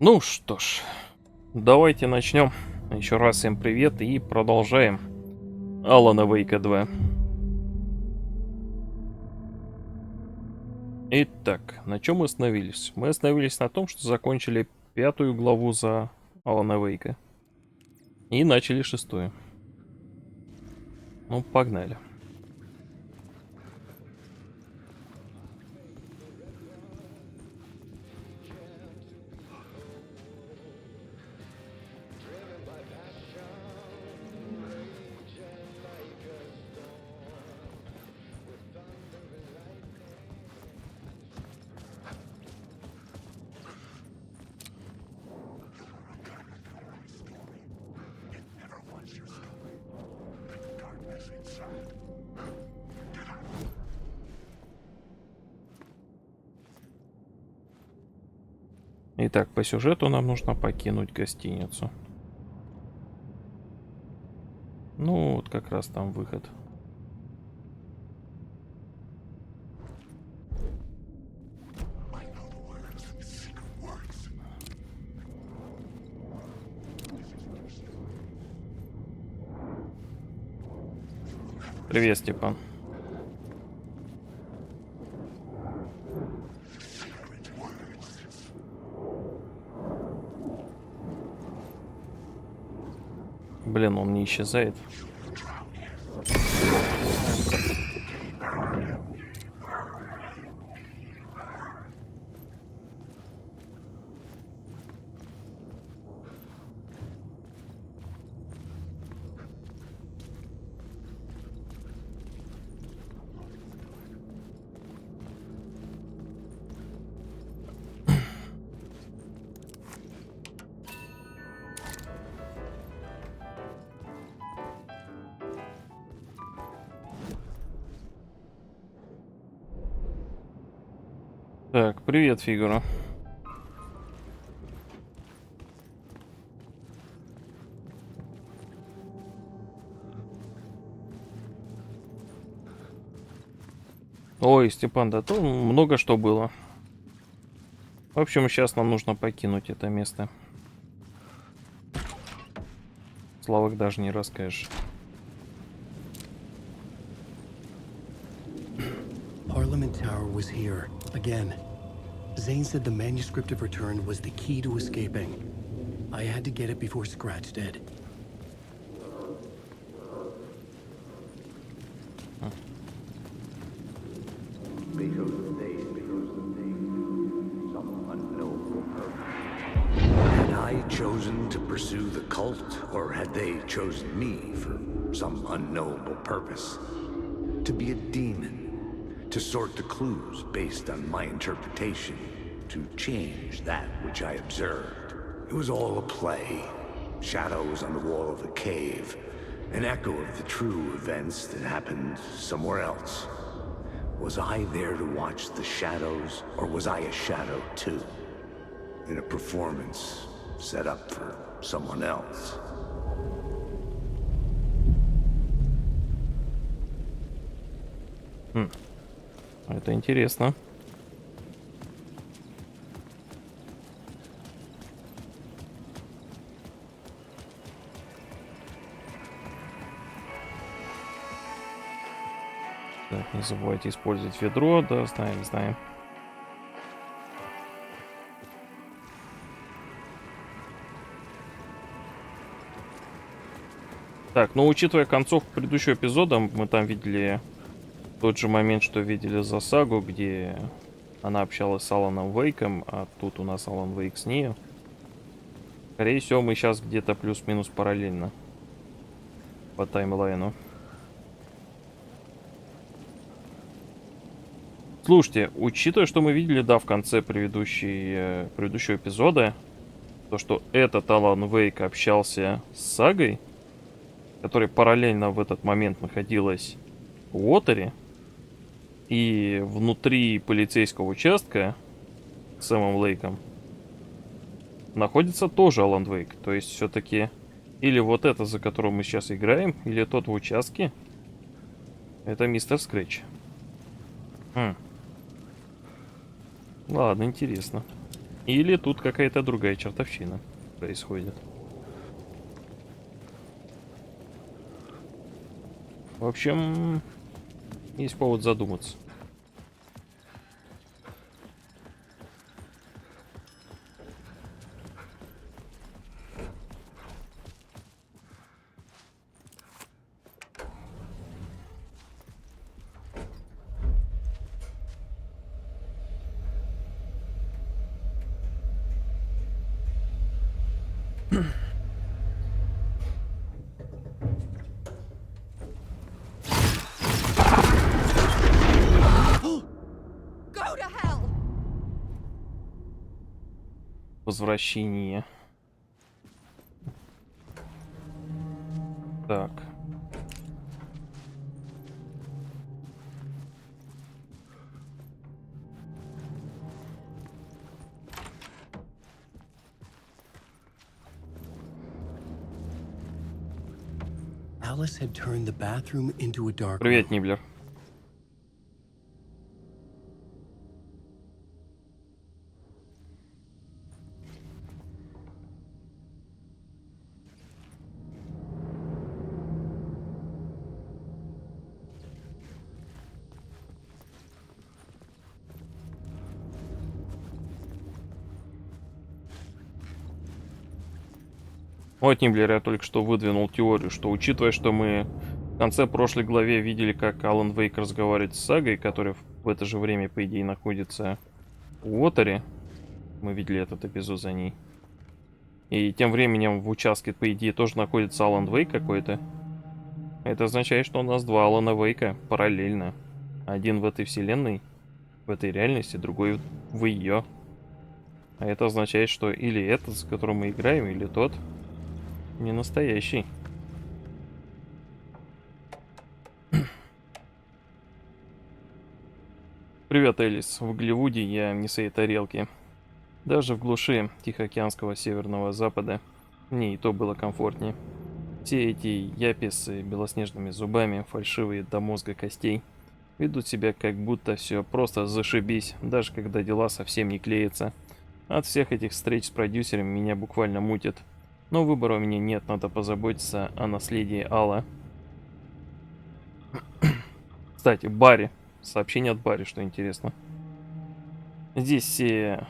Ну что ж, давайте начнем. Еще раз всем привет и продолжаем. Алана Вейка 2. Итак, на чем мы остановились? Мы остановились на том, что закончили пятую главу за Алана Вейка. И начали шестую. Ну, погнали. Итак, по сюжету нам нужно покинуть гостиницу. Ну, вот как раз там выход. Привет, Степан. Блин, он не исчезает. Так, привет, фигура. Ой, Степан, да то много что было. В общем, сейчас нам нужно покинуть это место. Славок даже не расскажешь. Parliament Tower was here, again. Zane said the manuscript of return was the key to escaping. I had to get it before Scratch did. Had I chosen to pursue the cult, or had they chosen me for some unknowable purpose? To be a demon, to sort the clues based on my interpretation, to change that which I observed. It was all a play. Shadows on the wall of the cave, an echo of the true events that happened somewhere else. Was I there to watch the shadows, or was I a shadow too? In a performance set up for someone else. Это интересно. Так, не забывайте использовать ведро. Да, знаем, знаем. Так, ну учитывая концовку предыдущего эпизода, мы там видели тот же момент, что видели за сагу, где она общалась с Аланом Вейком, а тут у нас Алан Вейк с нею. Скорее всего, мы сейчас где-то плюс-минус параллельно по таймлайну. Слушайте, учитывая, что мы видели, да, в конце предыдущего эпизода, то, что этот Алан Вейк общался с сагой, которая параллельно в этот момент находилась в Уотере, и внутри полицейского участка с Сэмом Лейком находится тоже Алан Вейк. То есть все-таки или вот это, за которым мы сейчас играем, или тот в участке, это мистер Скретч. Ладно, интересно. Или тут какая-то другая чертовщина происходит. В общем, есть повод задуматься. Go to hell! Возвращение. Так. Alice had turned the bathroom into a dark Привет, room. Ниблер. Вот, Ниблер, я только что выдвинул теорию, что учитывая, что мы в конце прошлой главе видели, как Алан Вейк разговаривает с Сагой, которая в это же время, по идее, находится в Уотере. Мы видели этот эпизод за ней. И тем временем в участке, по идее, тоже находится Алан Вейк какой-то. Это означает, что у нас два Алана Вейка параллельно. Один в этой вселенной, в этой реальности, другой в ее. А это означает, что или этот, с которым мы играем, или тот не настоящий. Привет, Элис. В Голливуде я не своей тарелки. Даже в глуши Тихоокеанского Северного Запада мне и то было комфортнее. Все эти япи с белоснежными зубами, фальшивые до мозга костей, ведут себя как будто все просто зашибись, даже когда дела совсем не клеятся. От всех этих встреч с продюсерами меня буквально мутит. Но выбора у меня нет, надо позаботиться о наследии Алла. Кстати, Барри. Сообщение от Барри, что интересно. Здесь все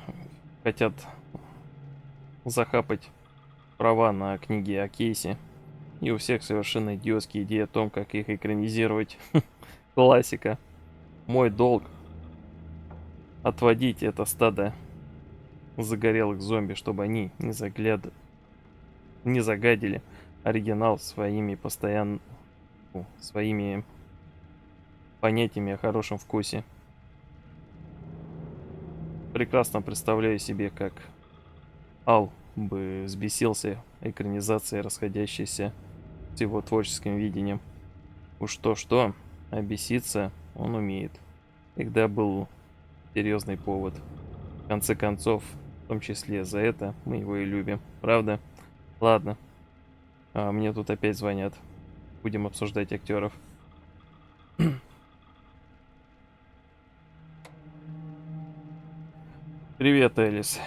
хотят захапать права на книги о Кейсе. И у всех совершенно идиотские идеи о том, как их экранизировать. Классика. Мой долг отводить это стадо загорелых зомби, чтобы они не загадили оригинал своими понятиями о хорошем вкусе. Прекрасно представляю себе, как Ал бы взбесился экранизацией, расходящейся с его творческим видением. Уж то-что, а беситься он умеет. Всегда был серьезный повод. В конце концов, в том числе за это мы его и любим. Правда? Ладно. Мне тут опять звонят. Будем обсуждать актеров. Привет, Элис.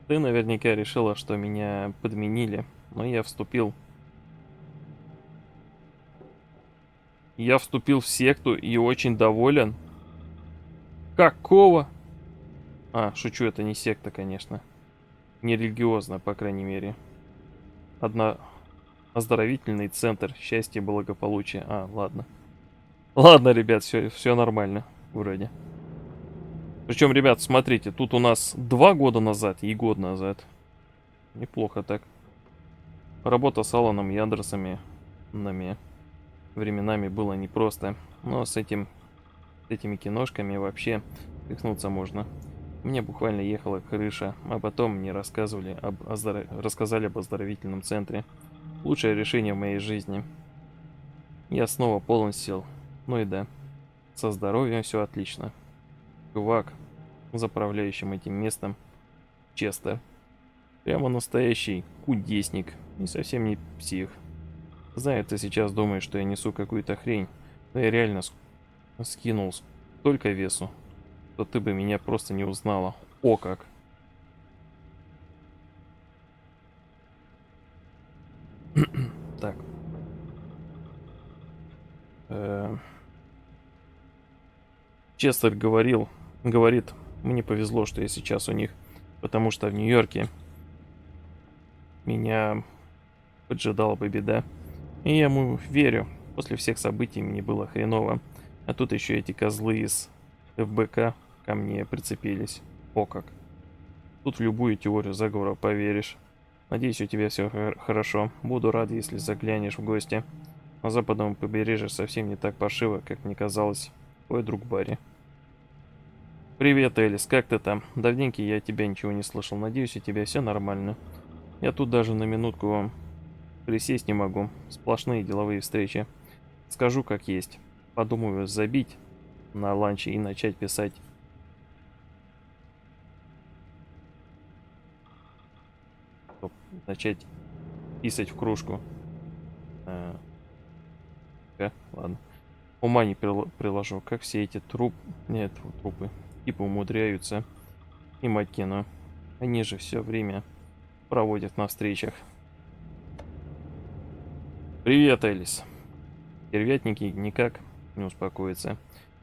Ты наверняка решила, что меня подменили, но я вступил в секту и очень доволен. Какого? Шучу, это не секта, конечно. Не религиозно, по крайней мере. Оздоровительный центр счастья и благополучия. Ладно. Ладно, ребят, все нормально. Вроде. Причем, ребят, смотрите, тут у нас 2 года назад и год назад. Неплохо так. Работа с Аланом и Андерсами временами было непросто. Но с этими киношками вообще пихнуться можно. Мне буквально ехала крыша, а потом мне рассказали об оздоровительном центре. Лучшее решение в моей жизни. Я снова полон сил. Ну и да, со здоровьем все отлично. Чувак, заправляющим этим местом, Честер. Прямо настоящий кудесник и совсем не псих. Знаю, ты сейчас думаешь, что я несу какую-то хрень, но я реально скинул столько весу, что ты бы меня просто не узнала. О как! Честер говорит, мне повезло, что я сейчас у них, потому что в Нью-Йорке меня поджидала бы беда. И я ему верю. После всех событий мне было хреново. А тут еще эти козлы из ФБК ко мне прицепились. О как. Тут в любую теорию заговора поверишь. Надеюсь, у тебя все хорошо. Буду рад, если заглянешь в гости. На западном побережье совсем не так паршиво, как мне казалось. Твой друг Барри. Привет, Элис, как ты там? Давненько я от тебя ничего не слышал. Надеюсь, у тебя все нормально. Я тут даже на минутку присесть не могу. Сплошные деловые встречи. Скажу как есть. Подумаю забить на ланче и начать писать. Начать писать в кружку. Ладно. Ума не приложу, как все эти трупы типа умудряются и Маккену. Они же все время проводят на встречах. Привет, Элис. Тервятники никак не успокоятся.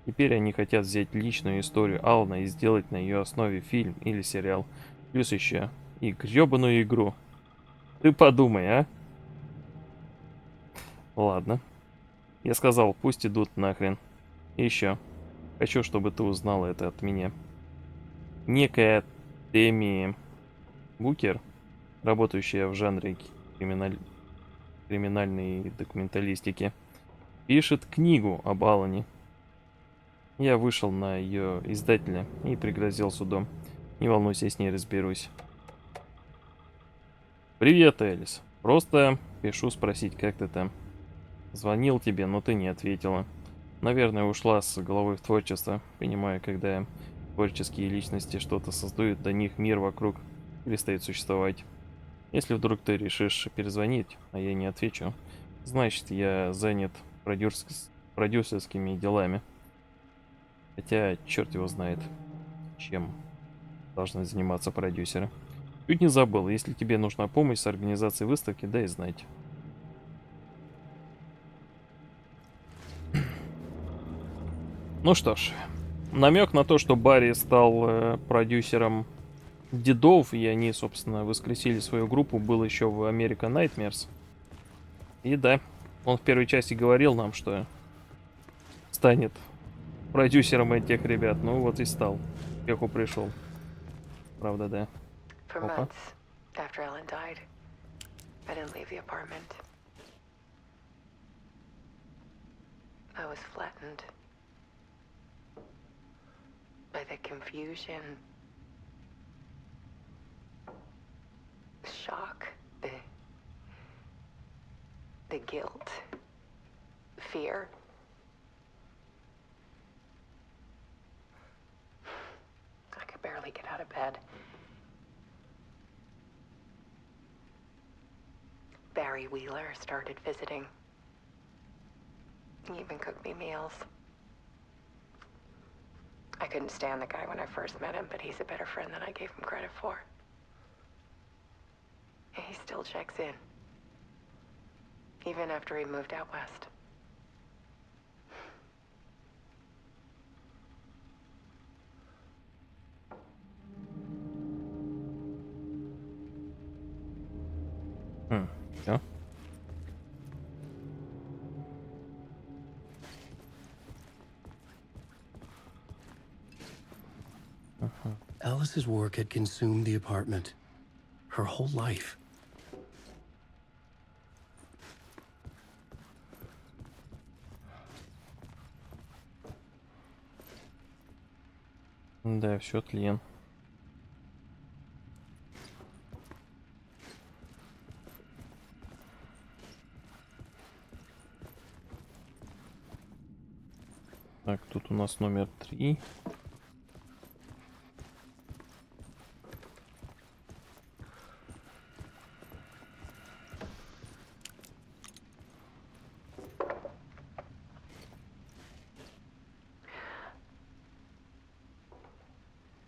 Теперь они хотят взять личную историю Алана и сделать на ее основе фильм или сериал. Плюс еще и гребаную игру. Ты подумай, а? Ладно. Я сказал, пусть идут нахрен. И еще. Хочу, чтобы ты узнала это от меня. Некая Тэмми Букер, работающая в жанре криминальной документалистики, пишет книгу об Алане. Я вышел на ее издателя и пригрозил судом. Не волнуйся, я с ней разберусь. Привет, Элис. Просто пишу спросить, как ты там. Звонил тебе, но ты не ответила. Наверное, ушла с головой в творчество. Понимаю, когда творческие личности что-то создают, до них мир вокруг перестает существовать. Если вдруг ты решишь перезвонить, а я не отвечу, значит, я занят продюсерскими делами. Хотя, черт его знает, чем должны заниматься продюсеры. Чуть не забыл, если тебе нужна помощь с организацией выставки, дай знать. Ну что ж, намек на то, что Барри стал продюсером Дедов, и они, собственно, воскресили свою группу, был еще в American Nightmares. И да, он в первой части говорил нам, что станет продюсером этих ребят. Ну вот и стал. К успеху пришел. Правда, да. For Опа. months after Ellen died, I didn't leave the apartment. I was flattened by the confusion, the shock, the guilt, fear. I could barely get out of bed. Barry Wheeler started visiting. He even cooked me meals. I couldn't stand the guy when I first met him, but he's a better friend than I gave him credit for. And he still checks in. Even after he moved out west. Всё. Alice's work had consumed the apartment. Her whole life. Да, все тлен. Так, тут у нас номер 3.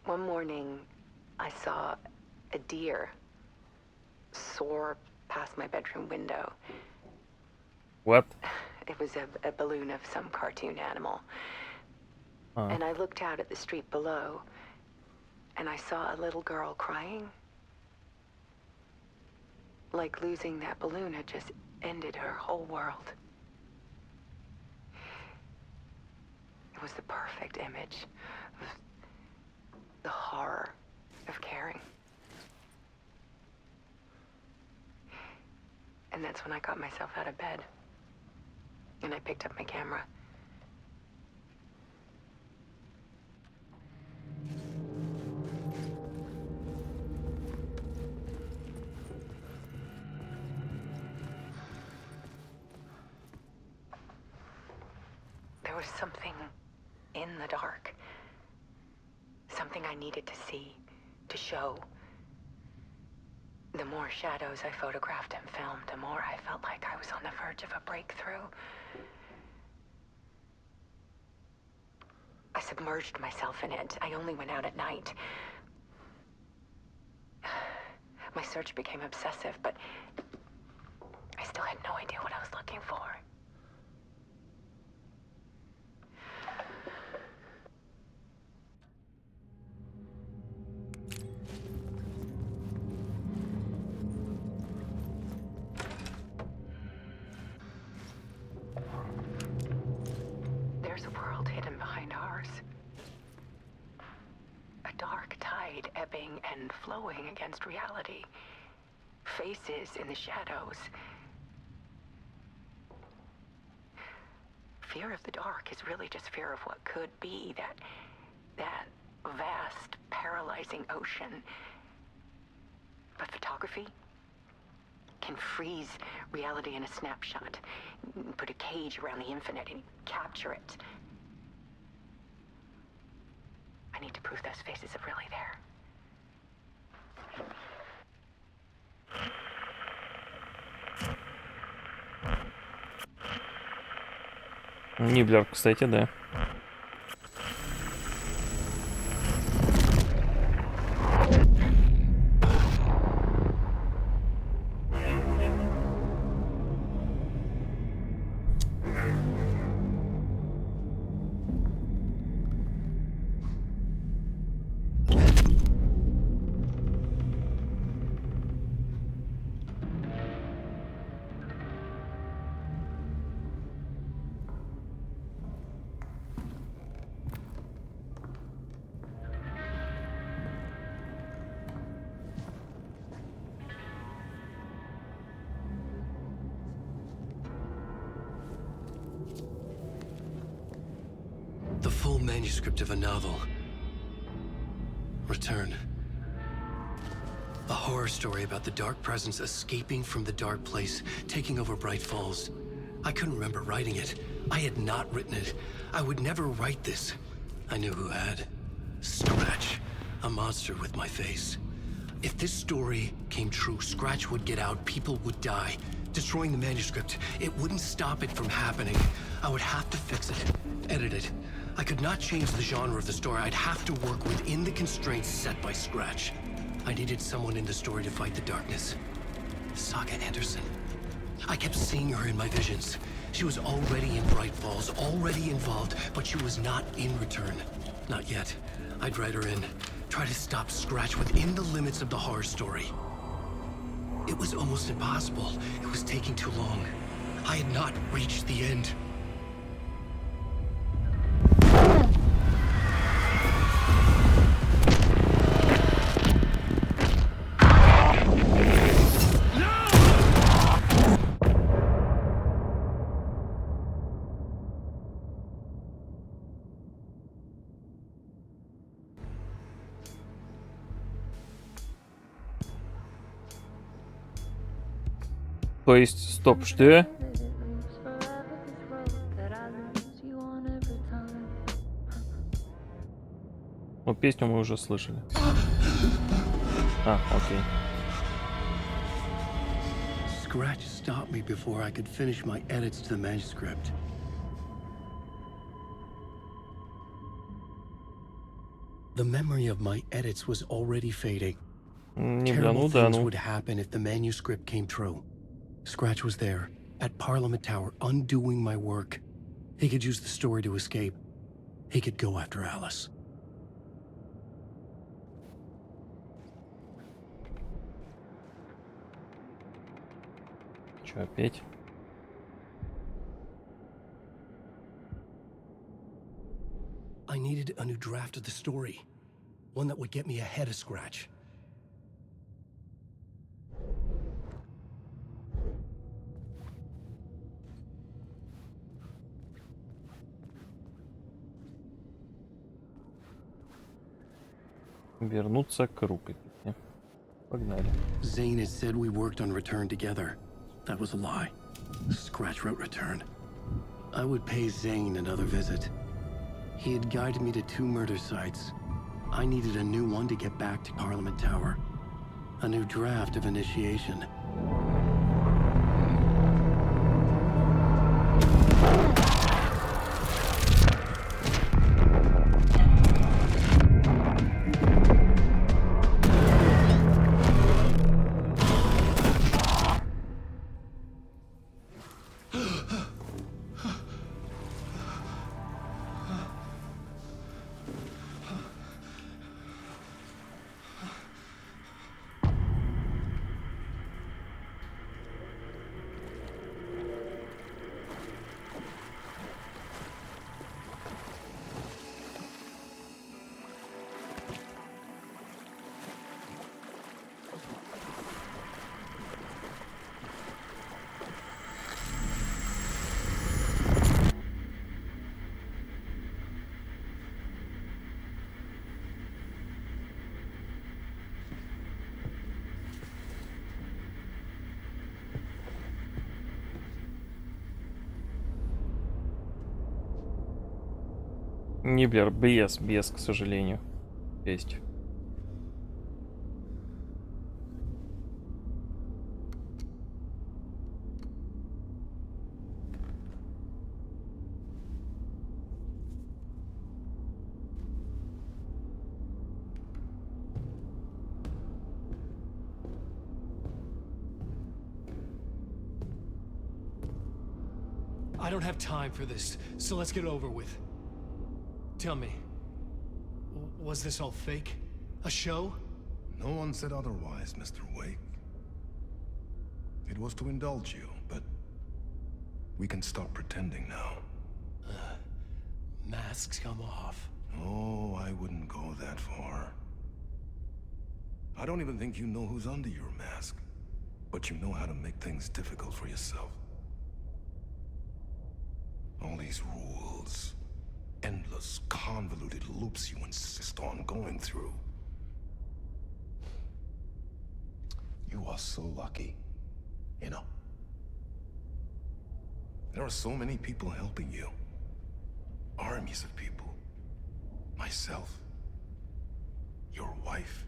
One morning, I saw a deer soar past my bedroom window. What? It was a balloon of some cartoon animal. А, And I looked out at the street below, and I saw a little girl crying. Like losing that balloon had just ended her whole world. It was the perfect image of the horror of caring. And that's when I got myself out of bed. And I picked up my camera. There was something in the dark. Something I needed to see, to show. The more shadows I photographed and filmed, the more I felt like I was on the verge of a breakthrough. I submerged myself in it. I only went out at night. My search became obsessive, but I still had no idea what I was looking for. There's a world hidden behind ours. A dark tide ebbing and flowing against reality. Faces in the shadows. Fear of the dark is really just fear of what could be, that vast, paralyzing ocean. But photography can freeze reality in a snapshot, put a cage around the infinite and capture it. I need to prove those faces are really there. Ниблер, кстати, да. The full manuscript of a novel. Return. A horror story about the dark presence escaping from the dark place, taking over Bright Falls. I couldn't remember writing it. I had not written it. I would never write this. I knew who had. Scratch. A monster with my face. If this story came true, Scratch would get out, people would die. Destroying the manuscript, it wouldn't stop it from happening. I would have to fix it, edit it. I could not change the genre of the story. I'd have to work within the constraints set by Scratch. I needed someone in the story to fight the darkness. Saga Anderson. I kept seeing her in my visions. She was already in Bright Falls, already involved, but she was not in Return. Not yet. I'd write her in. Try to stop Scratch within the limits of the horror story. It was almost impossible. It was taking too long. I had not reached the end. То есть, стоп, что? Ну, песню мы уже слышали. А, окей. Scratch stopped me before I could finish my edits to the manuscript. The memory of my edits was already fading. Не бля, Terrible ну да, things ну. would happen if the manuscript came true. Scratch was there, at Parliament Tower, undoing my work. He could use the story to escape. he could go after Alice. Чё, опять? I needed a new draft of the story. One that would get me ahead of Scratch. Вернуться к рукописи. Погнали. Zane had said we worked on Return together. That was a lie. Scratch wrote Return. I would pay Zane another visit. He had guided me to 2 murder sites. I needed a new one to get back to Parliament Tower. A new draft of Initiation. Ниблер, без, к сожалению. Есть. I don't have time for this, so let's get over with. Tell me, was this all fake? A show? No one said otherwise, Mr. Wake. It was to indulge you, but we can stop pretending now. Masks come off. Oh, I wouldn't go that far. I don't even think you know who's under your mask, but you know how to make things difficult for yourself. All these rules, endless, convoluted loops you insist on going through. You are so lucky, you know. There are so many people helping you. Armies of people. Myself. Your wife.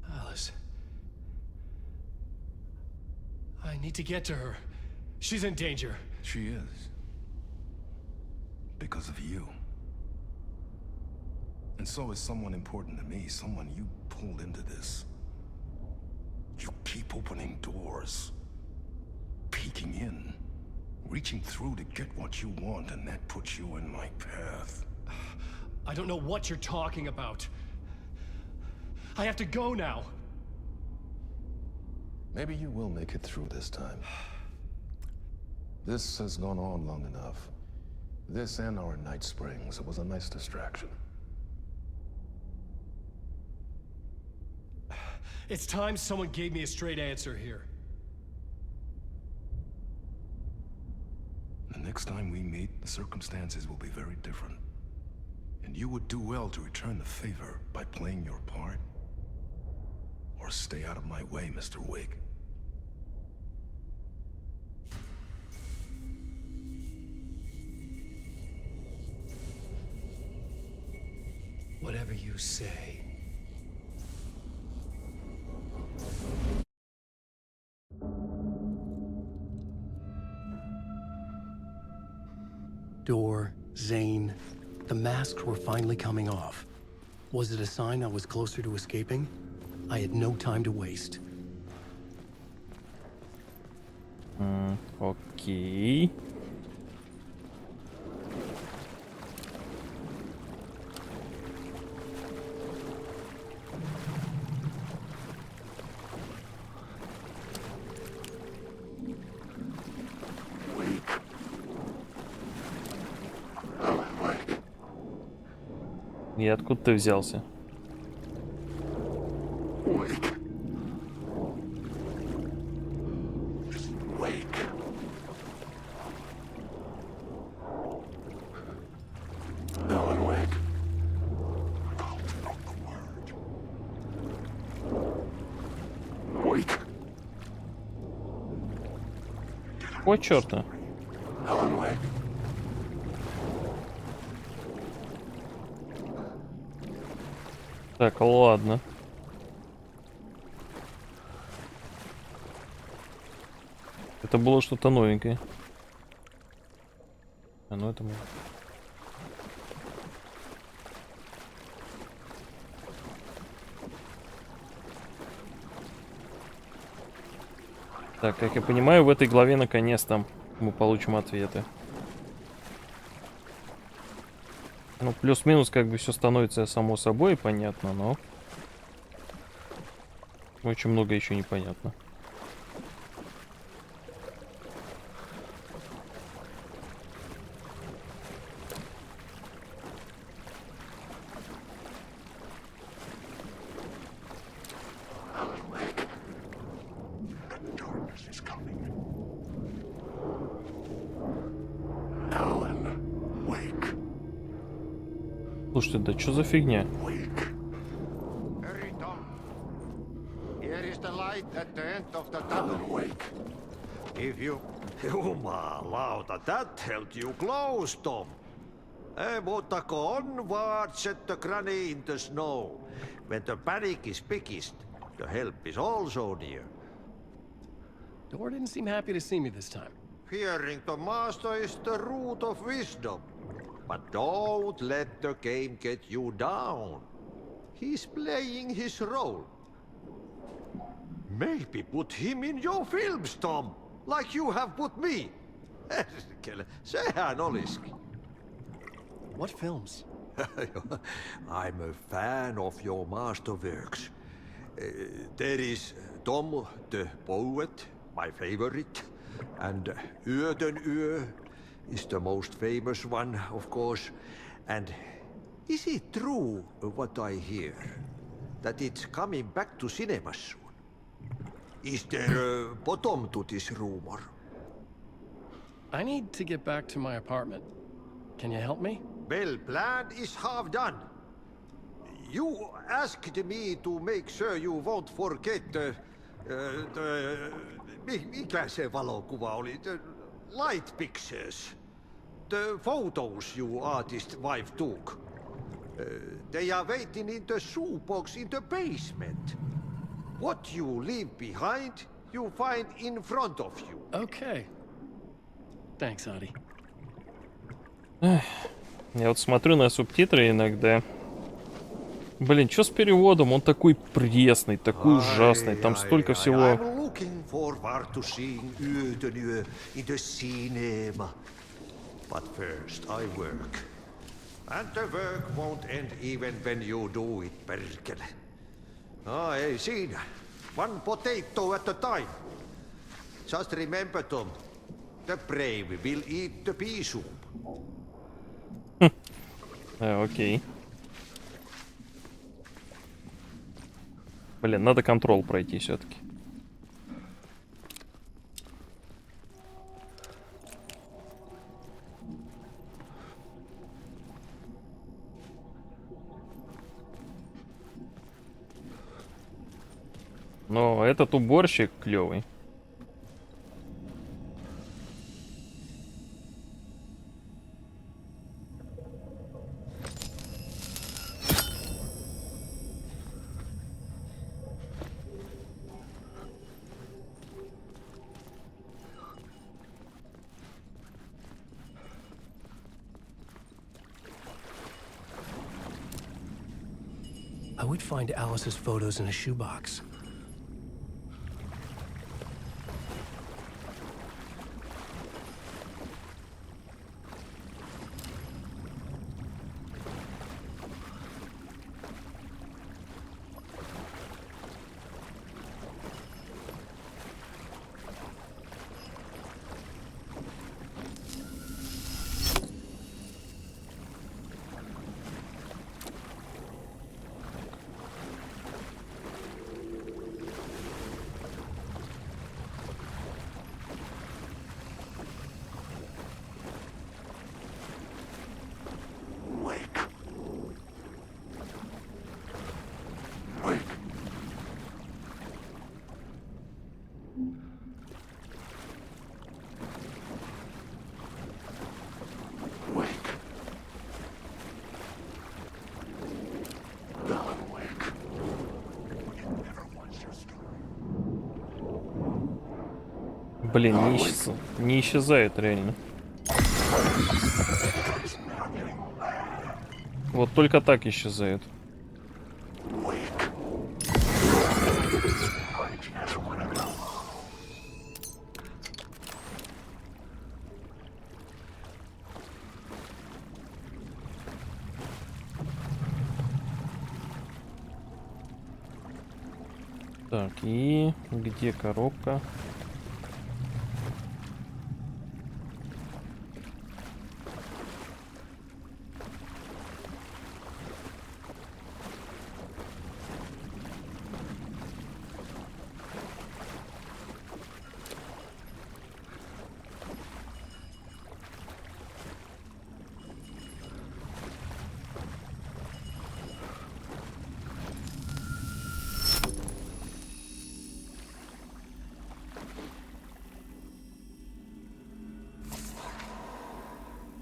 Alice. I need to get to her. She's in danger. She is. Because of you. And so is someone important to me, someone you pulled into this. You keep opening doors. Peeking in. Reaching through to get what you want, and that puts you in my path. I don't know what you're talking about. I have to go now. Maybe you will make it through this time. This has gone on long enough. This and our Night Springs, it was a nice distraction. It's time someone gave me a straight answer here. The next time we meet, the circumstances will be very different. And you would do well to return the favor by playing your part. Or stay out of my way, Mr. Wake. Whatever you say. Door, Zane, the masks were finally coming off. Was it a sign I was closer to escaping? I had no time to waste. Окей. И откуда ты взялся? Wake. Wake. Alan, wake. Out of the word. Wake. О, черта. Alan, wake. Так, ладно. Это было что-то новенькое. А ну это мы. Так, как я понимаю, в этой главе наконец-то мы получим ответы. Ну, плюс-минус, как бы все становится само собой понятно, но очень много еще непонятно. The darkness is coming. Alan, wake. Слушайте, да что за фигня? Wake. Hurry, Tom. Here is the light at the end of the tunnel. Alan, wake. If you... Jumalauta, that held you close, Tom. Mutta go onward, set the granny in the snow. When the panic is biggest, the help is also near. Door didn't seem happy to see me this time. Fearing the master is the root of wisdom. But don't let the game get you down. He's playing his role. Maybe put him in your films, Tom. Like you have put me. Sehän olisikin. What films? I'm a fan of your masterworks. There is Tom the Poet, my favorite, and Yöden Yö is the most famous one, of course. And is it true what I hear, that it's coming back to cinemas soon? Is there a bottom to this rumor? I need to get back to my apartment. Can you help me? Well, plan is half done. You asked me to make sure you won't forget mikä se valokuva oli? The light pictures. The photos your artist wife took. They are waiting in the shoebox in the basement. What you leave behind, you find in front of you. Okay. Thanks, Adi. Я вот смотрю на субтитры иногда. Блин, что с переводом? Он такой пресный, такой ужасный. Там столько всего. I'm looking forward to seeing Yöden Yö in the cinema. But first I work. And the work won't end even when you do it, perkele. Ei siinä. One potato at a time. Just remember, Tom. The brave will eat the pea soup. Окей. Блин, надо контрол пройти все-таки. Но этот уборщик клевый. I would find Alice's photos in a shoebox. Блин, не исчезает реально. Вот только так исчезает. Так, и где коробка?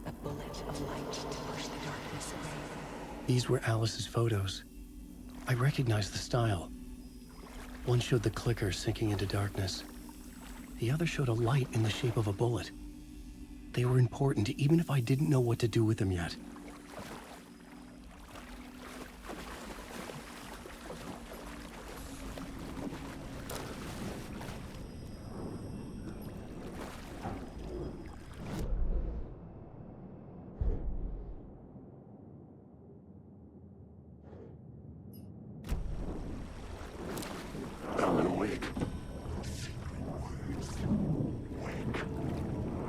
A bullet of light to push the darkness away. These were Alice's photos. I recognized the style. One showed the clicker sinking into darkness. The other showed a light in the shape of a bullet. They were important, even if I didn't know what to do with them yet. Alan, wake.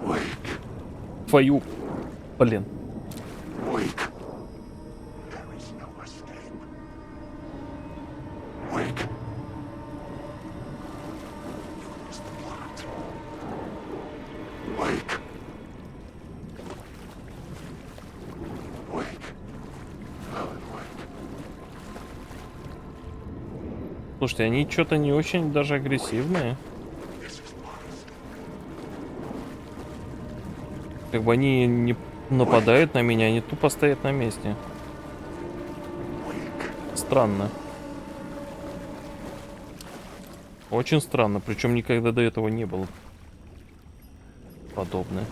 Wake. Твою... Блин. Wake. There is no escape. Wake. Use the plot. Wake. Wake. Alan, wake. Слушайте, они что-то не очень даже агрессивные. Как бы они не нападают на меня, они тупо стоят на месте. Странно. Очень странно, причем никогда до этого не было подобное.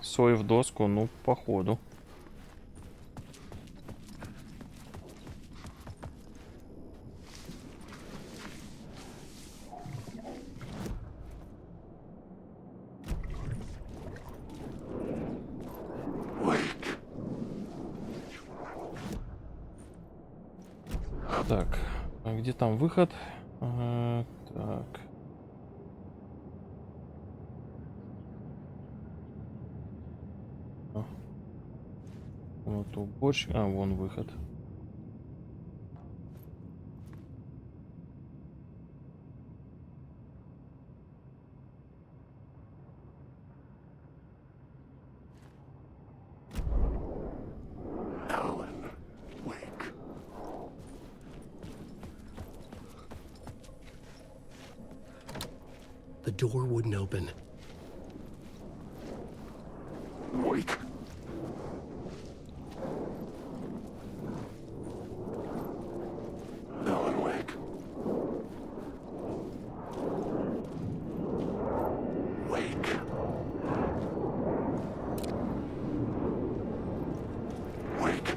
Сой в доску, ну, походу. Так, а где там выход? Так. Вот уборщик. А, вон выход. Alan, wake. The door wouldn't open. Wake. Alan, wake. Wake. Wake.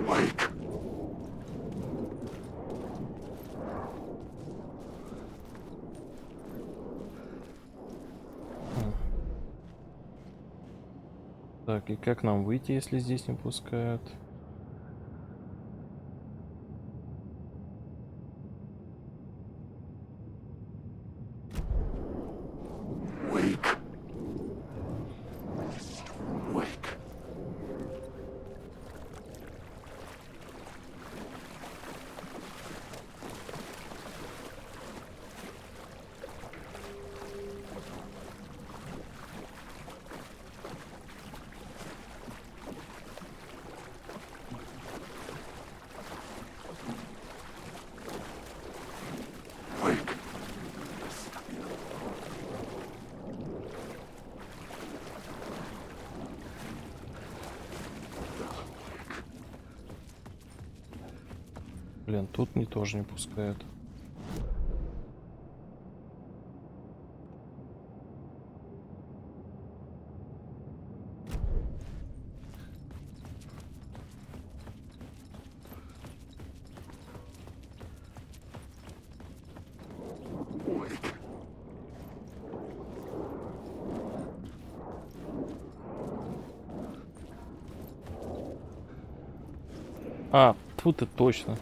Wake. Так, и как нам выйти, если здесь не пускают? Wake. Wake. Блин, тут мне тоже не пускают. А, тут ты точно.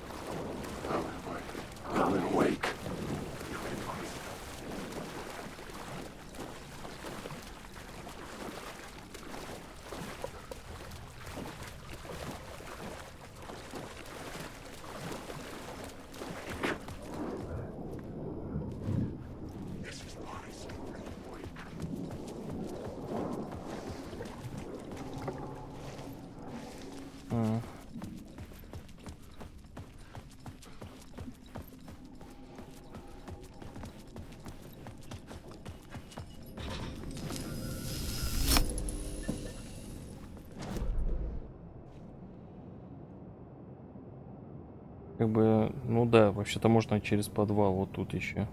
Как бы, ну да, вообще-то можно через подвал вот тут еще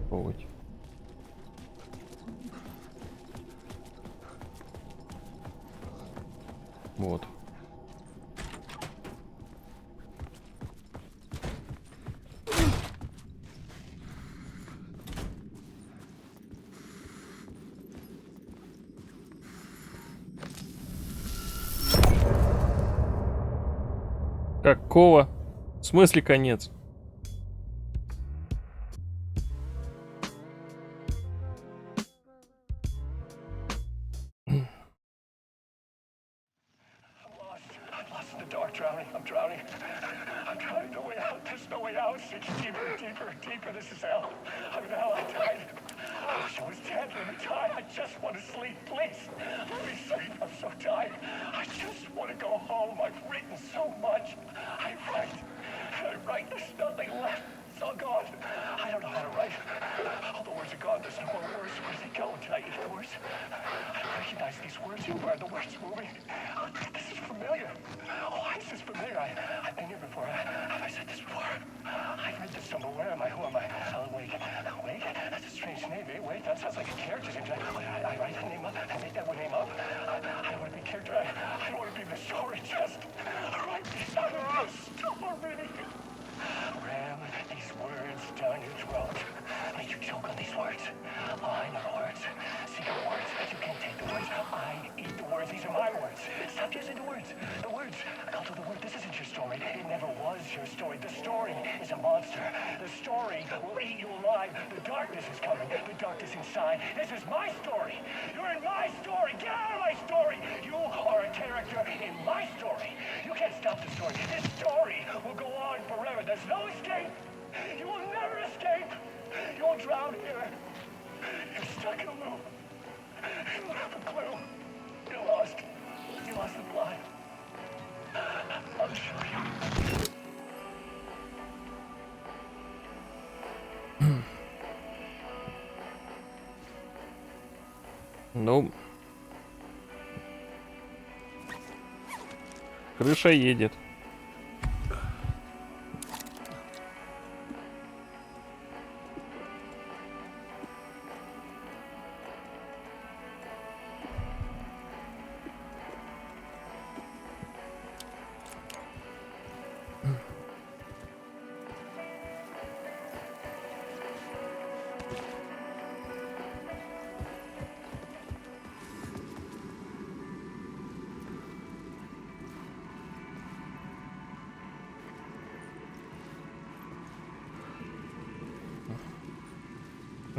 попробовать. Вот. Какого? В смысле конец? I'm lost in the dark, drowning. I'm drowning. I'm drowning. No way out. There's no way out. It's deeper, deeper, deeper. This is hell. I'm in hell. I died. I wish I was dead. Let me die. I just want to sleep, please. Let me sleep. I'm so tired. I just want to go home. I've written so much. I write. I write. There's nothing left. It's all gone. I don't know how to write. All the words are gone. There's no more words. Where do they go? Did I eat the words? I don't recognize these words. Who are the words moving? Oh, this is familiar. Oh, why is this familiar? I've been here before. Have I said this before? I've read this somewhere. Where am I? Who am I? Alan Wake. Wake? That's a strange name. Eh? Wake? That sounds like a character's name. I write that name up. I make that name up. I don't want to be a character. I don't want to be the story. Just write this out of the story. Ram these words down your throat. Make you choke on these words. I know the words. Secret words. You can't take the words. I eat the words. These are my words. Stop using the words. The words. I'll do the word. This isn't your story. It never was your story. The story is a monster. The story will eat you alive. The darkness is coming. The darkness inside. This is my story. You're in my story. Get out of my story. You are a character in my story. You can't stop the story. This story will go on forever. There's no escape. You will never escape. You will drown here. You're stuck in a loop. You don't have a clue. You're lost. You lost the plot. I'll show you. Ну, крыша едет.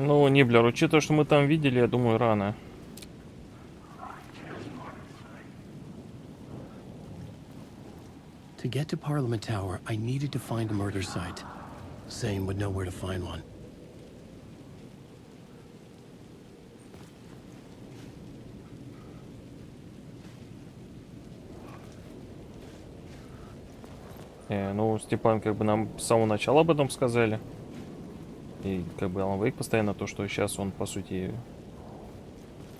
Ну, Ниблер, учитывая, что мы там видели, я думаю, рано. To get to Parliament Tower, I needed to find a murder site. Zane would know where to find one. Ну, Степан, как бы нам с самого начала об этом сказали. И как бы Alan Wake постоянно то, что сейчас он, по сути,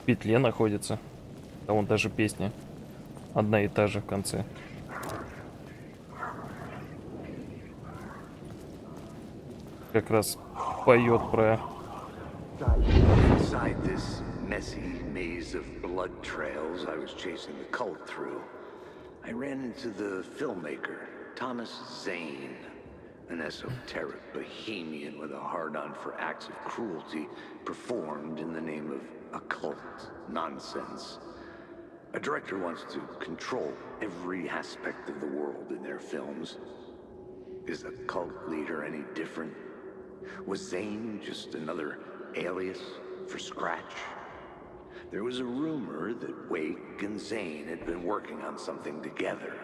в петле находится. А вон даже песня одна и та же в конце. как раз поет про... Inside this messy maze of blood trails I was chasing the cult through, I ran into the filmmaker, Thomas Zane, an esoteric bohemian with a hard-on for acts of cruelty performed in the name of occult nonsense. A director wants to control every aspect of the world in their films. Is a cult leader any different? Was Zane just another alias for Scratch? There was a rumor that Wake and Zane had been working on something together.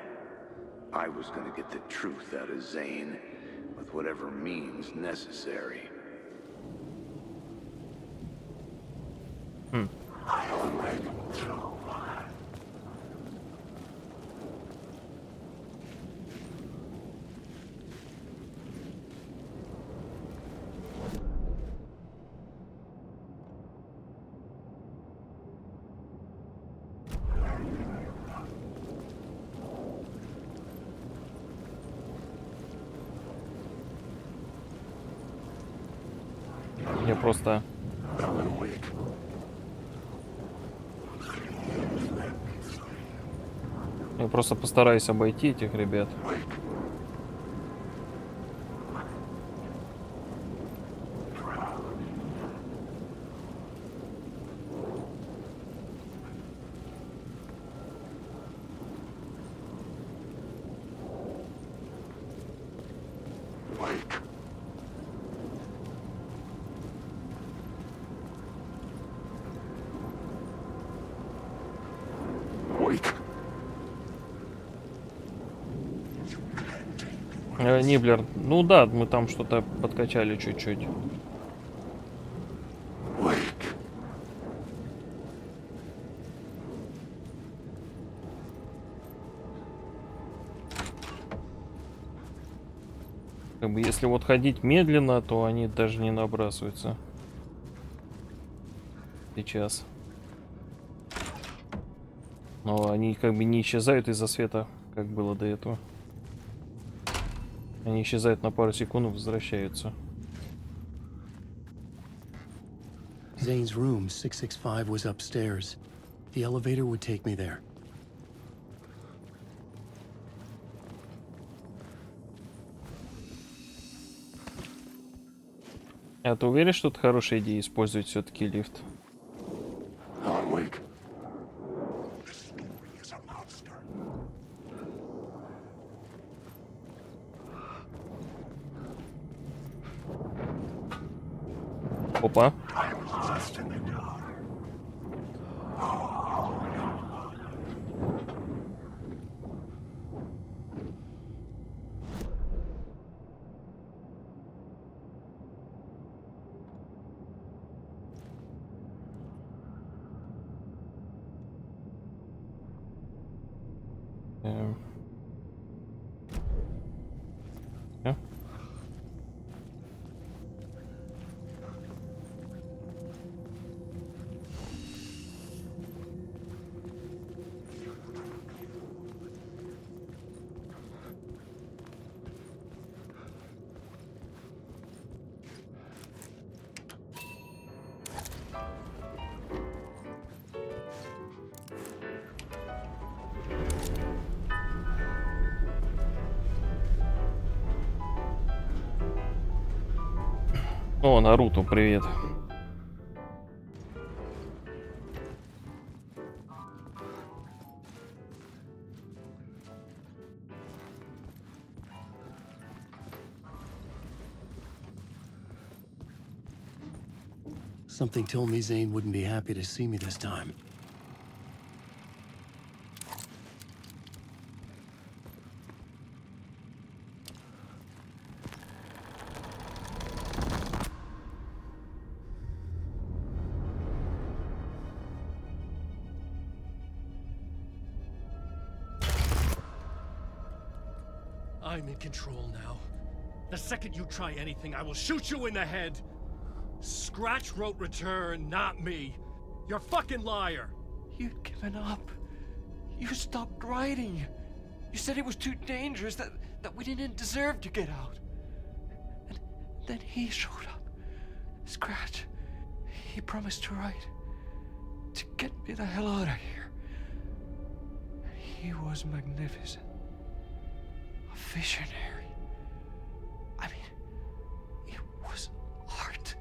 I was going to get the truth out of Zane with whatever means necessary. Я просто... Я просто постараюсь обойти этих ребят. Ниблер. Ну да, мы там что-то подкачали чуть-чуть. Как бы если вот ходить медленно, то они даже не набрасываются. Сейчас. Но они как бы не исчезают из-за света, как было до этого. Они исчезают на пару секунд и возвращаются. Zane's room, 665, was upstairs. The elevator would take me there. А ты уверен, что это хорошая идея использовать все-таки лифт? Опа. О, Наруто, привет. Something told me Zane wouldn't be happy to see me this time. I'm in control now. The second you try anything, I will shoot you in the head. Scratch wrote Return, not me. You're a fucking liar. You'd given up. You stopped writing. You said it was too dangerous, that we didn't deserve to get out. And Then he showed up. Scratch. He promised to write. To get me the hell out of here. He was magnificent. A visionary. I mean, it was art.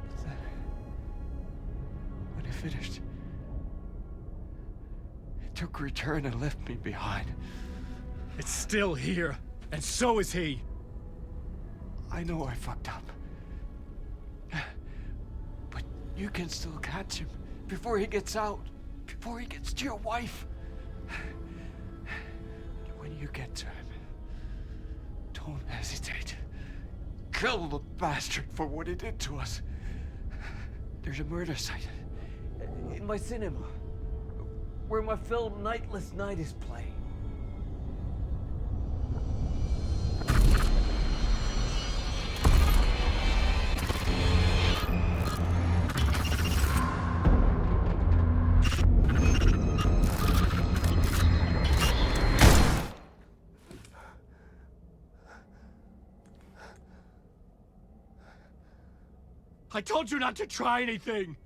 But then, when he finished, he took a return and left me behind. It's still here, and so is he. I know I fucked up. But you can still catch him before he gets out, before he gets to your wife. And when you get to him, don't hesitate. Kill the bastard for what he did to us. There's a murder site in my cinema where my film Nightless Night is playing. I told you not to try anything!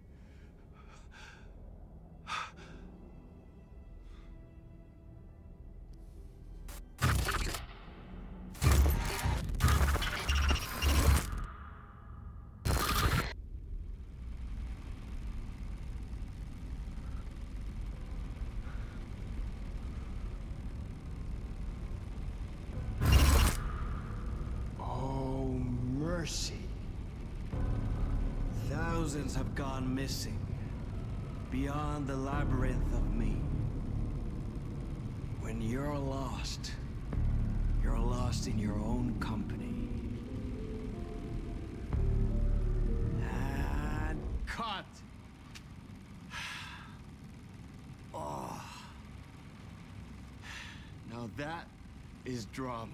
Oh, mercy. Thousands have gone missing, beyond the labyrinth of me. When you're lost in your own company. And cut! Oh. Now that is drama.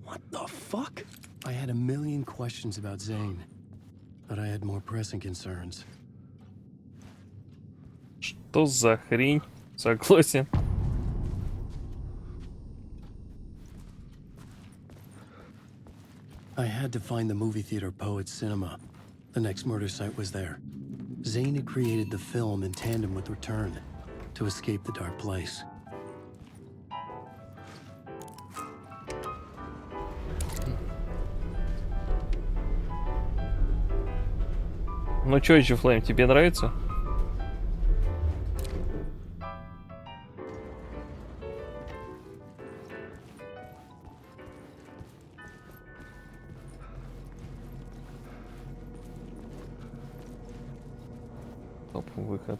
What the fuck? I had a million questions about Zane, but I had more pressing concerns. Что за хрень? Согласен. I had to find the movie theater Poet Cinema. The next murder site was there. Zane had created the film in tandem with Return to escape the dark place. Ну чё, еще Флейм, тебе нравится? Топ-выход.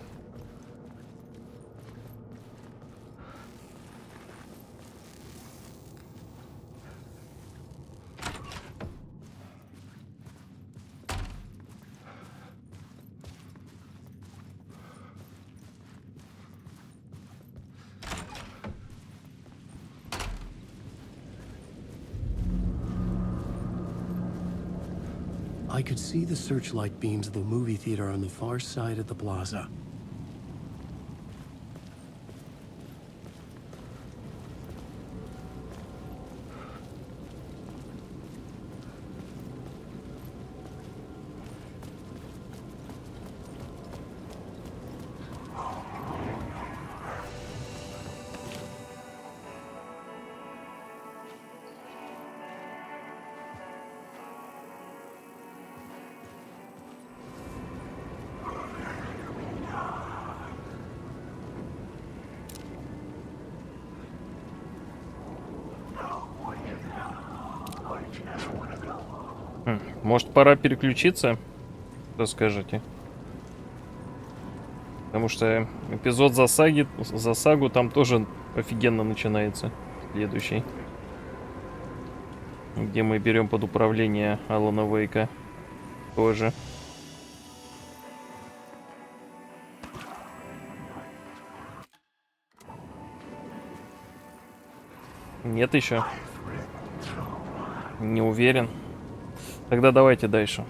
I could see the searchlight beams of the movie theater on the far side of the plaza. Может, пора переключиться? Что скажете? Потому что эпизод за сагу там тоже офигенно начинается. Следующий. Где мы берем под управление Алана Вейка. Тоже. Нет еще. Не уверен. Тогда давайте дальше.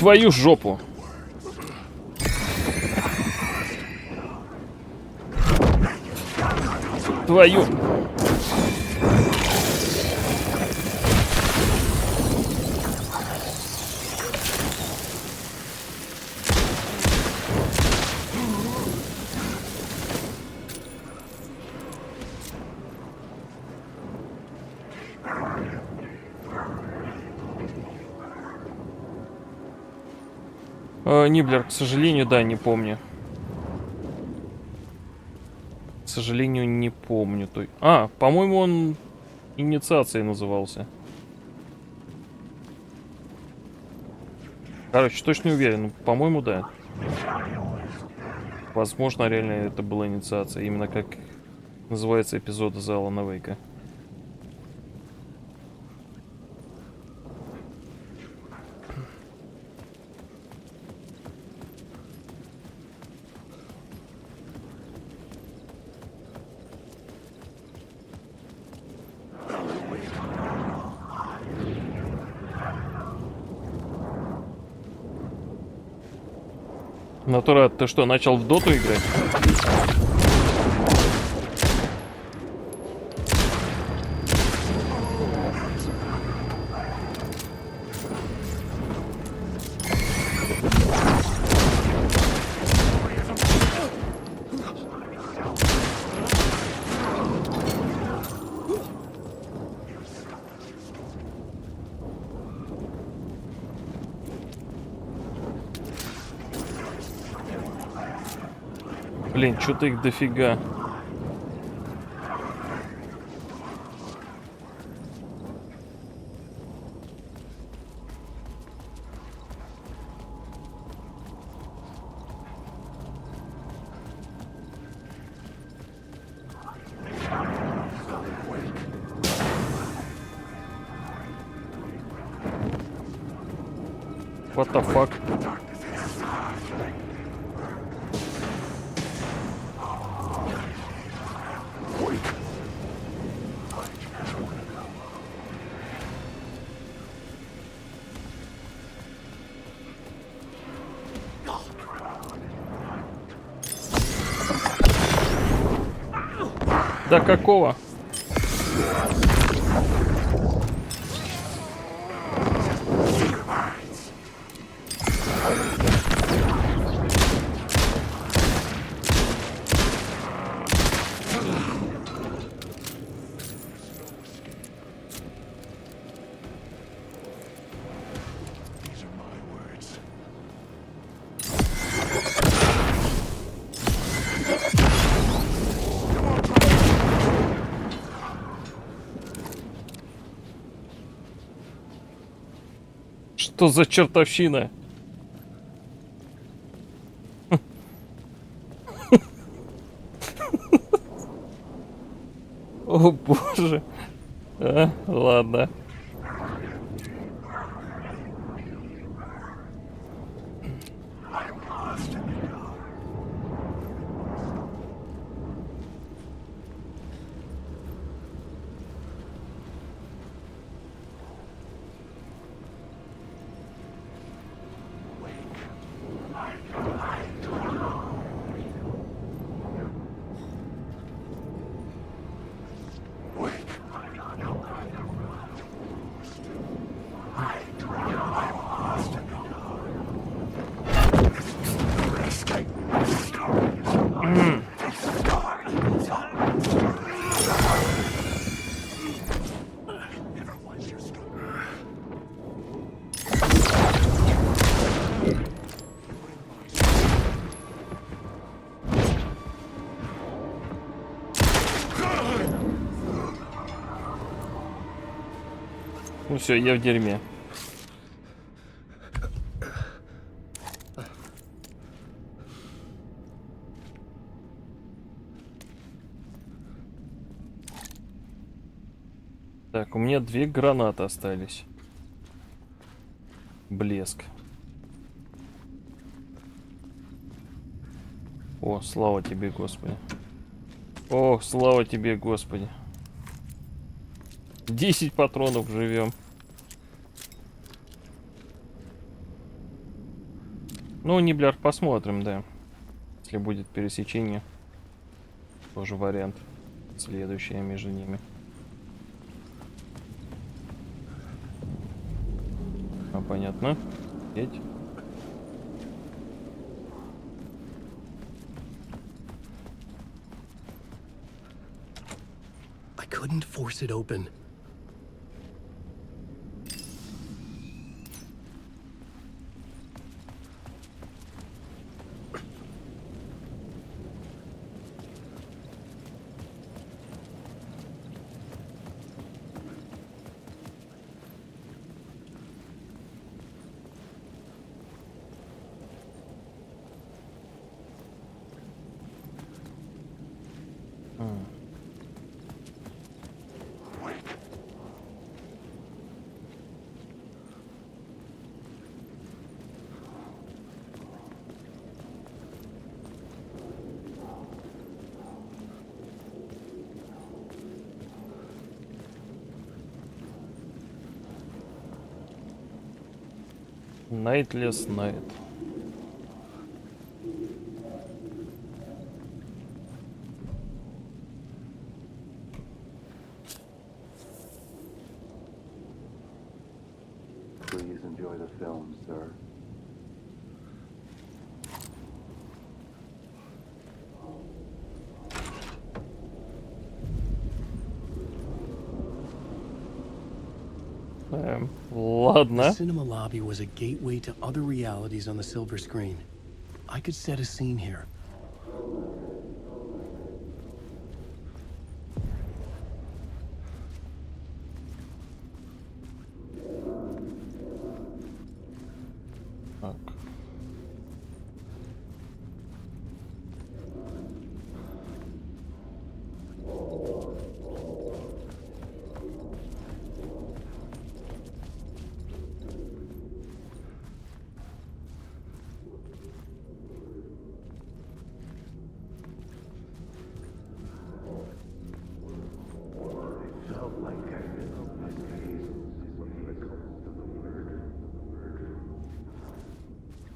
твою жопу. Твою. Ниблер, к сожалению, да, не помню. К сожалению, не помню. По-моему, он инициацией назывался. Короче, точно не уверен. По-моему, да. Возможно, реально это была инициация. Именно как называется эпизод из Алана Вейка. Натура, ты что, начал в доту играть? Блин, что-то их дофига. What the fuck? Да какого? Что за чертовщина? О боже. Ладно. Ну все, я в дерьме. Так, у меня 2 гранаты остались. Блеск. О, слава тебе, Господи. О, слава тебе, Господи. 10 патронов живем. Ну, Ниблер посмотрим, да. Если будет пересечение, тоже вариант. Следующее между ними. А, понятно. Едь. I couldn't force it open. Nightless Night. Please enjoy the film, sir. Ладно. The cinema lobby was a gateway to other realities on the silver screen. I could set a scene here. Так.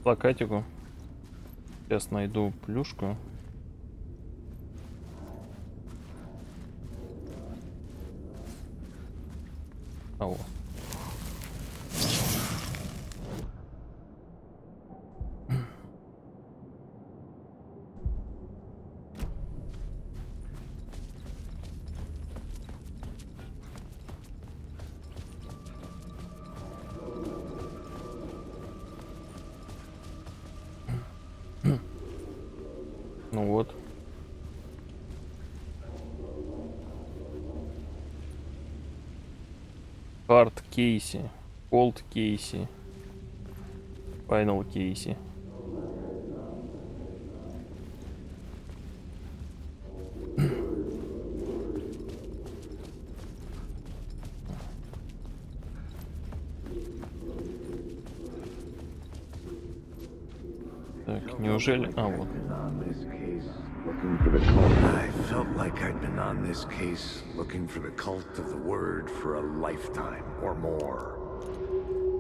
Плакатику. Сейчас найду плюшку. Ау. Ну вот. Хард Кейси. Колд Кейси. Файнал Кейси. Так, неужели... А, вот. I felt like I'd been on this case looking for the cult of the word for a lifetime or more.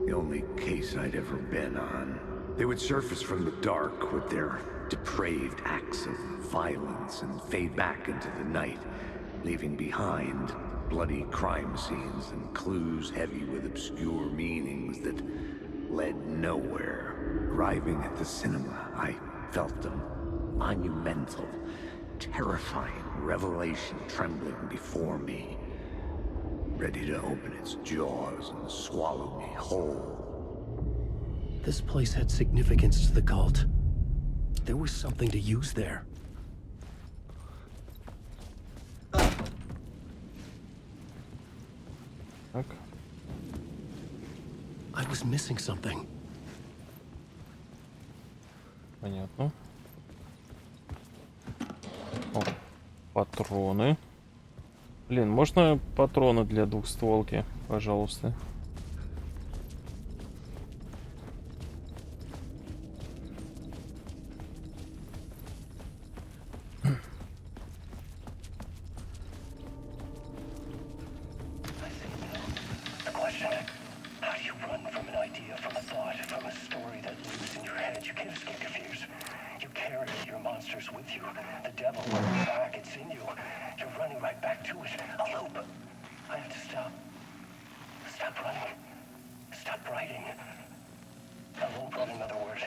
The only case I'd ever been on. They would surface from the dark with their depraved acts of violence and fade back into the night, leaving behind bloody crime scenes and clues heavy with obscure meanings that led nowhere. Arriving at the cinema, I felt a monumental, terrifying revelation trembling before me, ready to open its jaws and swallow me whole. This place had significance to the cult. There was something to use there. Так. I was missing something. Понятно. О, патроны. Блин, можно патроны для двухстволки, пожалуйста? The question, how do you run from an idea, from a thought, from a story that lives in your head? You can't escape your fears. You carry your monsters with you. The devil is back. It's in you. You're running right back to it. A loop. I have to stop. Stop running. Stop writing. I won't write another word.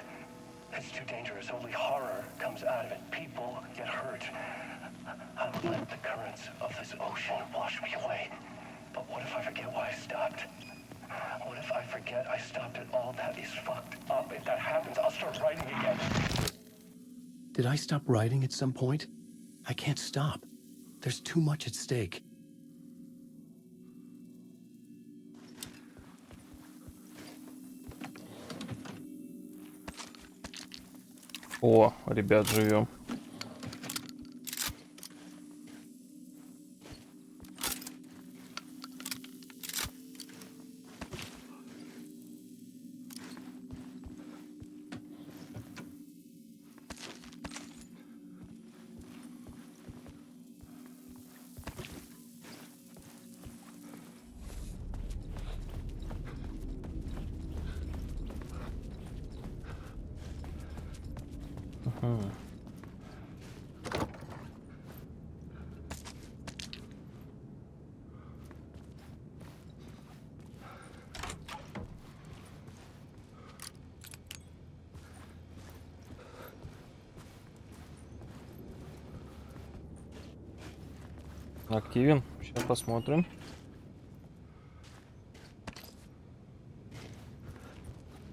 It's too dangerous. Only horror comes out of it. People get hurt. I will let the currents of this ocean wash me away. But what if I forget why I stopped? What if I forget I stopped at all? That is fucked up. If that happens, I'll start writing again. Did I stop writing at some point? I can't stop. There's too much at stake. О, ребят, живем. Активен. Сейчас посмотрим.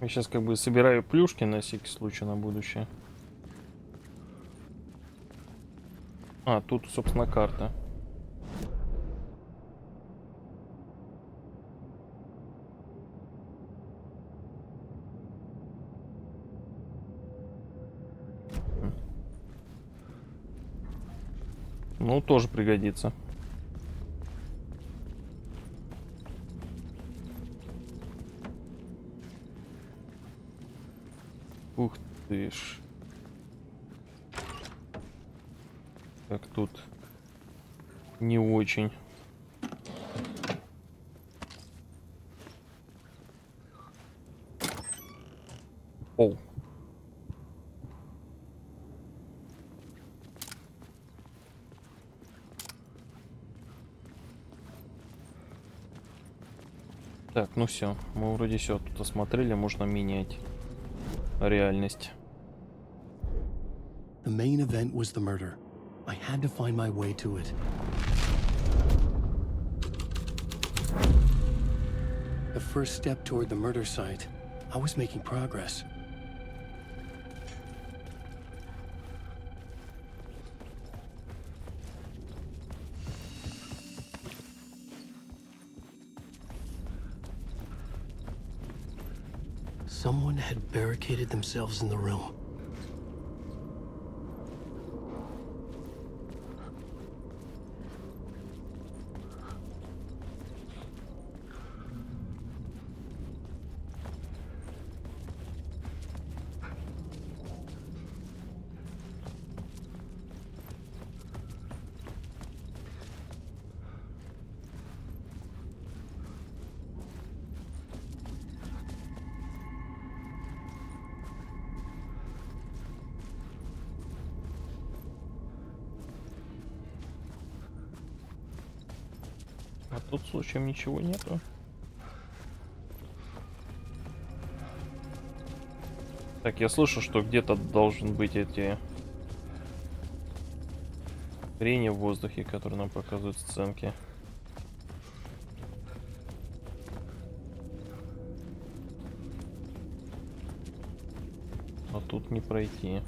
Я сейчас как бы собираю плюшки на всякий случай на будущее. А, тут, собственно, карта. Ну, тоже пригодится. Ух ты ж. Как тут не очень. Оу. Так, ну все, мы вроде все тут осмотрели, можно менять реальность. The main event was the murder. I had to find my way to it. The first step toward the murder site. I was making progress. Someone had barricaded themselves in the room. А тут случаем ничего нету. Так, я слышу, что где-то должен быть эти хрени в воздухе, которые нам показывают сценки. А тут не пройти.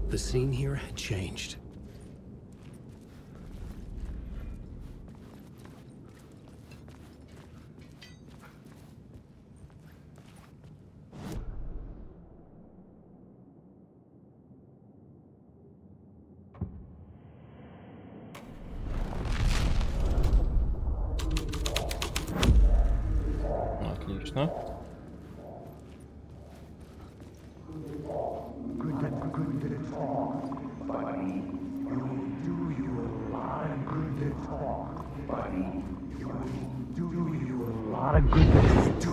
The scene here had changed. Отлично. Do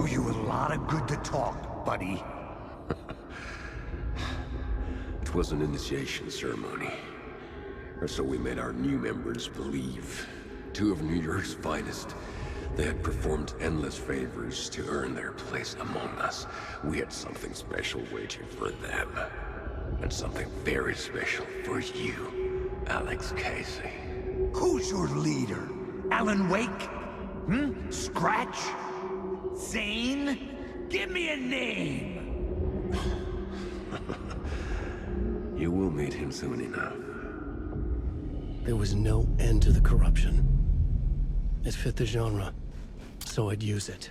you a lot of good to talk, buddy. It was an initiation ceremony. Or so we made our new members believe. Two of New York's finest. They had performed endless favors to earn their place among us. We had something special waiting for them. And something very special for you, Alex Casey. Who's your leader? Alan Wake? Scratch? Zane? Give me a name! You will meet him soon enough. There was no end to the corruption. It fit the genre, so I'd use it.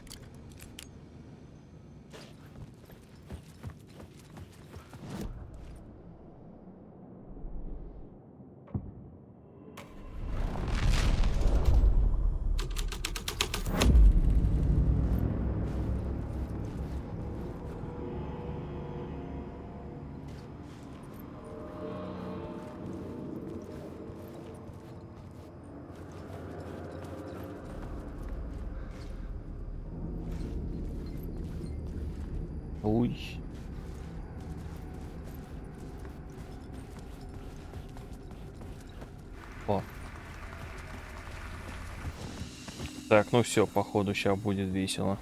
Ой. О. Так, ну все, походу, сейчас будет весело.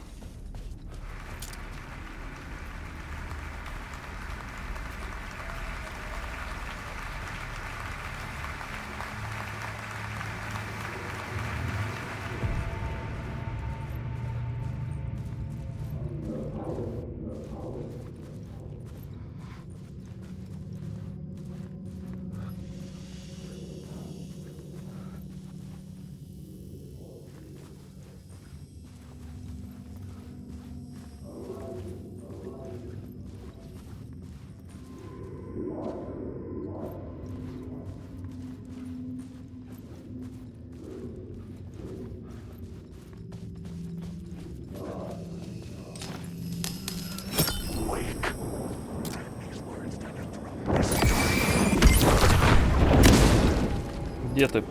Где ты?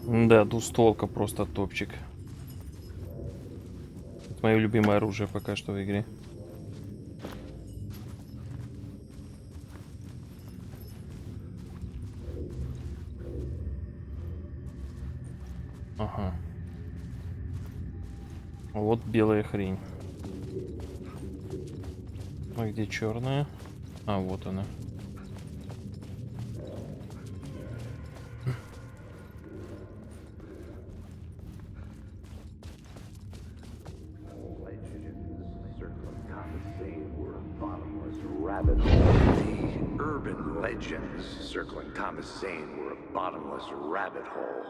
Да, двустволка просто топчик. Это мое любимое оружие пока что в игре. Ага. Вот белая хрень. А где черная? А, вот она. The urban legends circling Thomas Zane were a bottomless rabbit hole.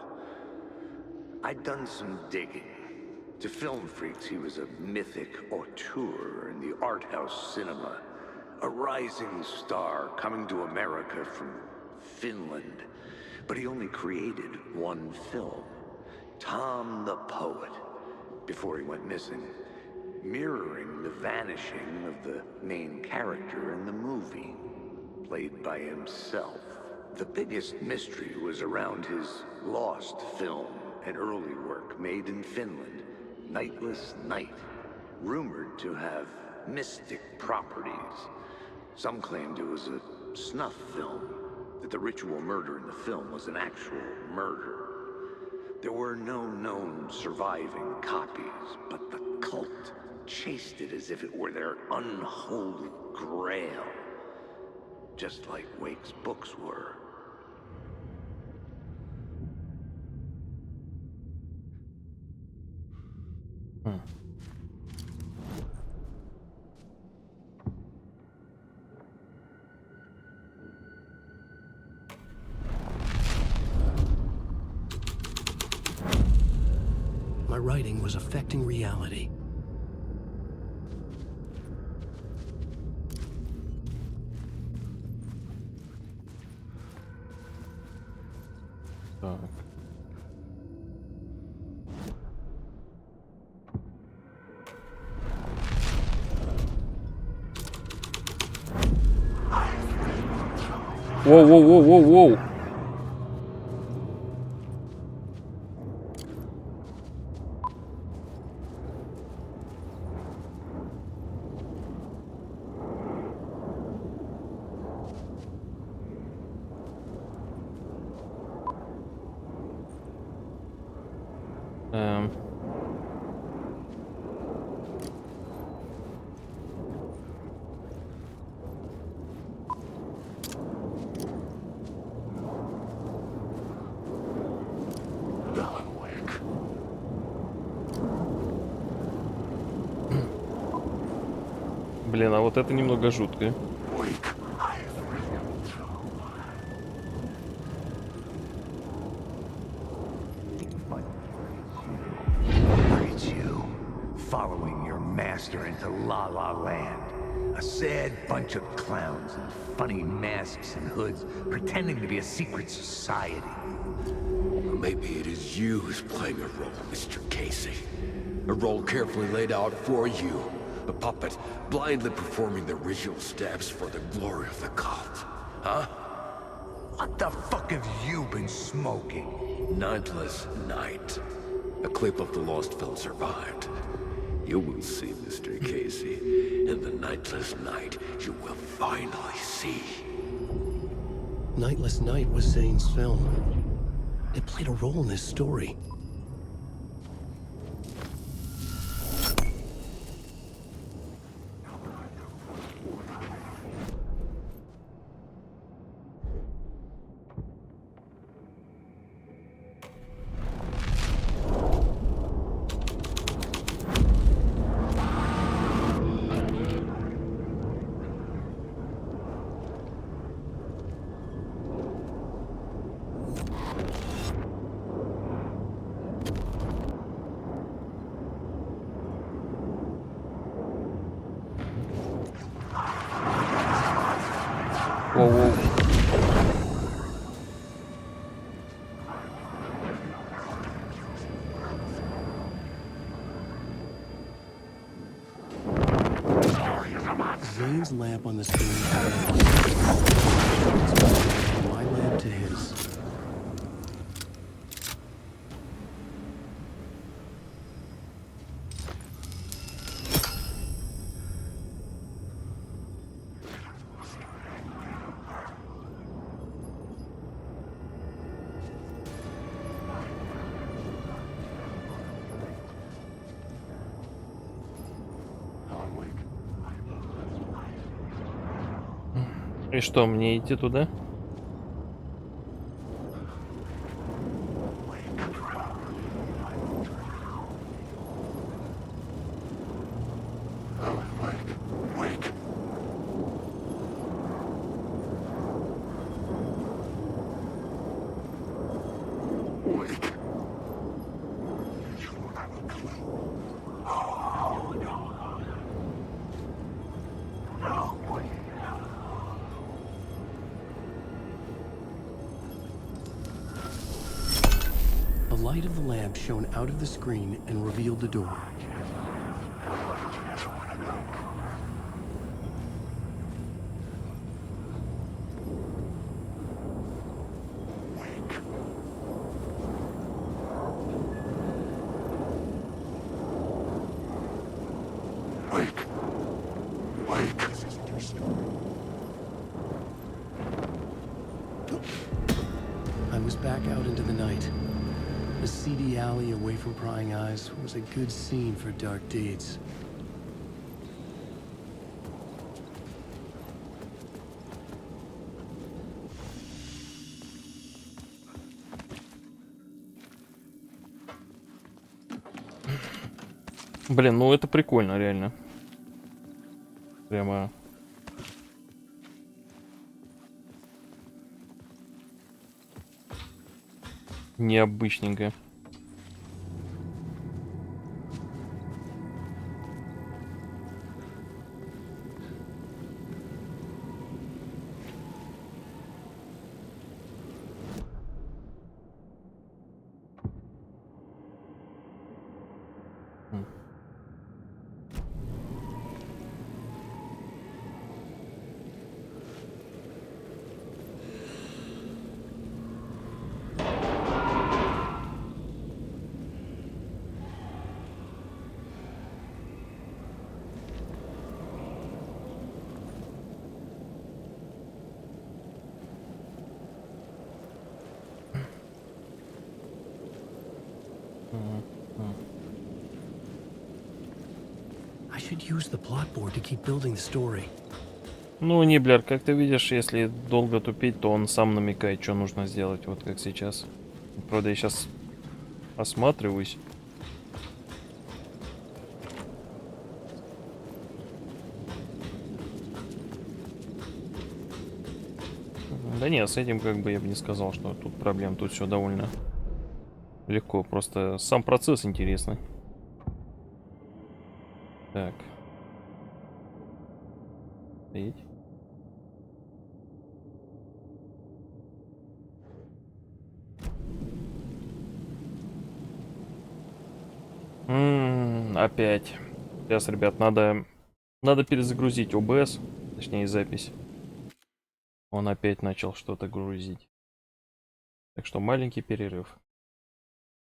I'd done some digging. To film freaks, he was a mythic auteur in the art house cinema. A rising star coming to America from Finland. But he only created one film, Tom the Poet, before he went missing, mirroring the vanishing of the main character in the movie, played by himself. The biggest mystery was around his lost film, an early work made in Finland, Nightless Night, rumored to have mystic properties. Some claimed it was a snuff film, that the ritual murder in the film was an actual murder. There were no known surviving copies, but the cult chased it as if it were their unholy grail, just like Wake's books were. My writing was affecting reality. Так. Воу-воу-воу-воу-воу. Блин, а вот это немного жутко. Look at you, following your master into La La Land. A sad bunch of clowns in funny masks and hoods, pretending to be a secret society. Or maybe it is you who's playing a role, Mr. Casey. A role carefully laid out for you. A puppet, blindly performing the ritual steps for the glory of the cult. Huh? What the fuck have you been smoking? Nightless Night. A clip of the lost film survived. You will see, Mr. Casey. In the Nightless Night, you will finally see. Nightless Night was Zane's film. It played a role in this story. Воу-воу. Zane's lamp on the screen had my lamp to his. И что, мне идти туда? The light of the lamp shone out of the screen and revealed the door. I was back out into the night. The seedy alley away from prying eyes was a good scene for dark deeds. Блин, ну это прикольно, реально. Прямо... необычненько. should use the plot board to keep building the story. Ну, Ниблер, как ты видишь, если долго тупить, то он сам намекает, что нужно сделать, вот как сейчас. Правда, я сейчас осматриваюсь. Да нет, с этим как бы я бы не сказал, что тут проблем. Тут все довольно легко. Просто сам процесс интересный. Так. Стоять. Опять. Сейчас, ребят, надо перезагрузить OBS, точнее запись. Он опять начал что-то грузить. Так что маленький перерыв.